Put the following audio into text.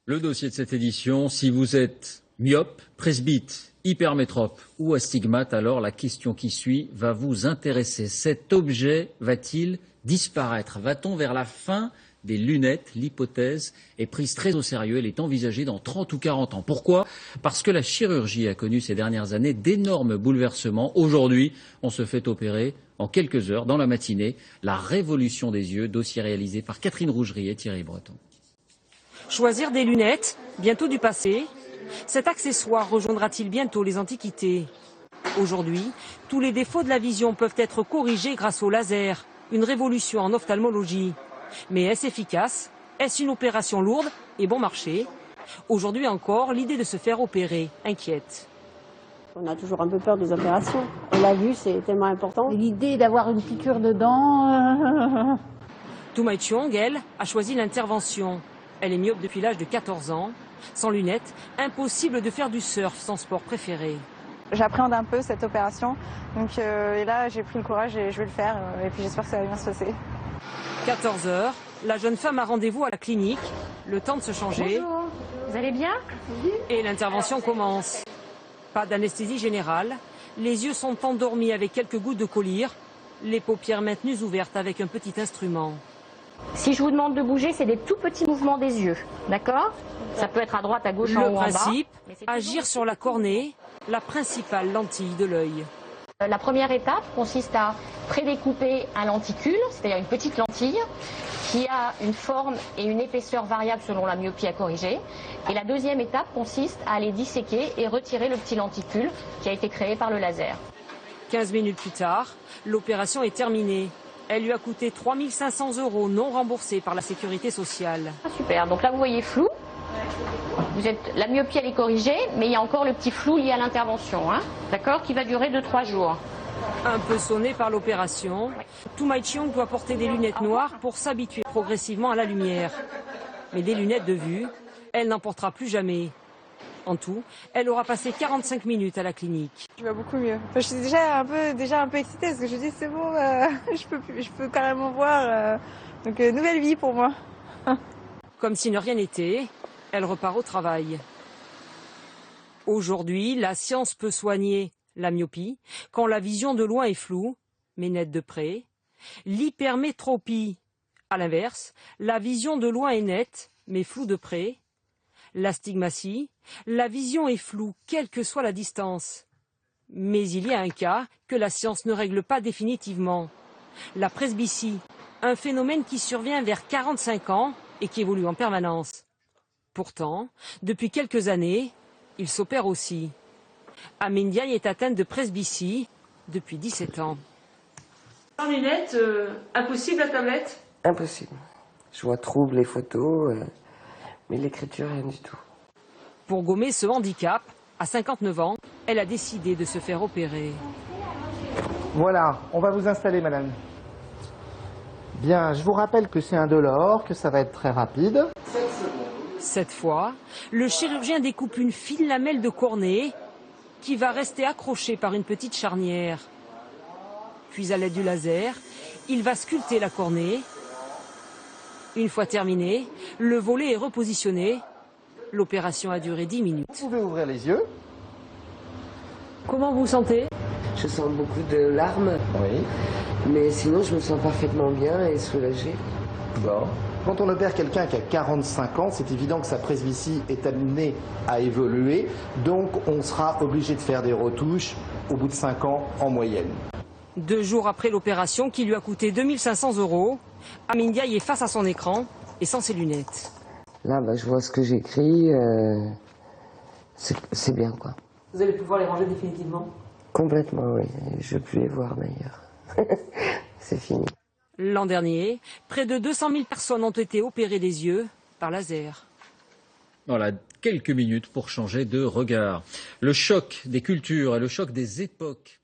Le dossier de cette édition, si vous êtes myope, presbyte, hypermétrope ou astigmate, alors la question qui suit va vous intéresser. Cet objet va-t-il disparaître? Va-t-on vers la fin des lunettes? L'hypothèse est prise très au sérieux. Elle est envisagée dans 30 ou 40 ans. Pourquoi? Parce que la chirurgie a connu ces dernières années d'énormes bouleversements. Aujourd'hui, on se fait opérer en quelques heures, dans la matinée, la révolution des yeux, dossier réalisé par Catherine Rougerie et Thierry Breton. Choisir des lunettes, bientôt du passé. Cet accessoire rejoindra-t-il bientôt les antiquités? Aujourd'hui, tous les défauts de la vision peuvent être corrigés grâce au laser, une révolution en ophtalmologie. Mais est-ce efficace? Est-ce une opération lourde et bon marché? Aujourd'hui encore, l'idée de se faire opérer inquiète. On a toujours un peu peur des opérations. On l'a vu, c'est tellement important. L'idée d'avoir une piqûre dedans... Toumaï Chiong, elle, a choisi l'intervention. Elle est myope depuis l'âge de 14 ans. Sans lunettes, impossible de faire du surf, son sport préféré. J'appréhende un peu cette opération. Donc, et là, j'ai pris le courage et je vais le faire. Et puis j'espère que ça va bien se passer. 14 h, la jeune femme a rendez-vous à la clinique. Le temps de se changer. Bonjour, vous allez bien? Et l'intervention commence. Pas d'anesthésie générale. Les yeux sont endormis avec quelques gouttes de collyre. Les paupières maintenues ouvertes avec un petit instrument. Si je vous demande de bouger, c'est des tout petits mouvements des yeux, d'accord? Ça peut être à droite, à gauche, en haut, en bas. Le principe, agir sur la cornée, la principale lentille de l'œil. La première étape consiste à prédécouper un lenticule, c'est-à-dire une petite lentille, qui a une forme et une épaisseur variable selon la myopie à corriger. Et la deuxième étape consiste à aller disséquer et retirer le petit lenticule qui a été créé par le laser. 15 minutes plus tard, l'opération est terminée. Elle lui a coûté 3 500 € non remboursés par la sécurité sociale. Super, donc là vous voyez flou. La myopie elle est corrigée, mais il y a encore le petit flou lié à l'intervention, hein, d'accord, qui va durer 2-3 jours. Un peu sonné par l'opération, Toumaï Chiong doit porter des lunettes noires pour s'habituer progressivement à la lumière. Mais des lunettes de vue, elle n'en portera plus jamais. En tout, elle aura passé 45 minutes à la clinique. Je vais beaucoup mieux. Enfin, je suis déjà un peu excitée parce que je me dis c'est bon, je peux carrément voir. Donc nouvelle vie pour moi. Comme si ne rien n'était, elle repart au travail. Aujourd'hui, la science peut soigner la myopie quand la vision de loin est floue, mais nette de près. L'hypermétropie, à l'inverse, la vision de loin est nette, mais floue de près. L'astigmatie, la vision est floue, quelle que soit la distance. Mais il y a un cas que la science ne règle pas définitivement. La presbytie, un phénomène qui survient vers 45 ans et qui évolue en permanence. Pourtant, depuis quelques années, il s'opère aussi. Amin Diaye est atteinte de presbytie depuis 17 ans. Sans lunettes, impossible la tablette? Impossible. Je vois trouble les photos, mais l'écriture, rien du tout. Pour gommer ce handicap, à 59 ans, elle a décidé de se faire opérer. Voilà, on va vous installer, madame. Bien, je vous rappelle que c'est indolore, que ça va être très rapide. Cette fois, le chirurgien découpe une fine lamelle de cornée qui va rester accrochée par une petite charnière. Puis à l'aide du laser, il va sculpter la cornée. Une fois terminé, le volet est repositionné. L'opération a duré 10 minutes. Vous pouvez ouvrir les yeux. Comment vous sentez? Je sens beaucoup de larmes, Oui. mais sinon je me sens parfaitement bien et soulagée. Bon. Quand on opère quelqu'un qui a 45 ans, c'est évident que sa presbytie est amenée à évoluer. Donc on sera obligé de faire des retouches au bout de 5 ans en moyenne. 2 jours après l'opération qui lui a coûté 2 500 €, Amin Diaye est face à son écran et sans ses lunettes. Là, je vois ce que j'écris, c'est bien, quoi. Vous allez pouvoir les ranger définitivement? Complètement, oui. Je ne veux plus les voir, d'ailleurs. C'est fini. L'an dernier, près de 200 000 personnes ont été opérées des yeux par laser. Voilà, quelques minutes pour changer de regard. Le choc des cultures et le choc des époques.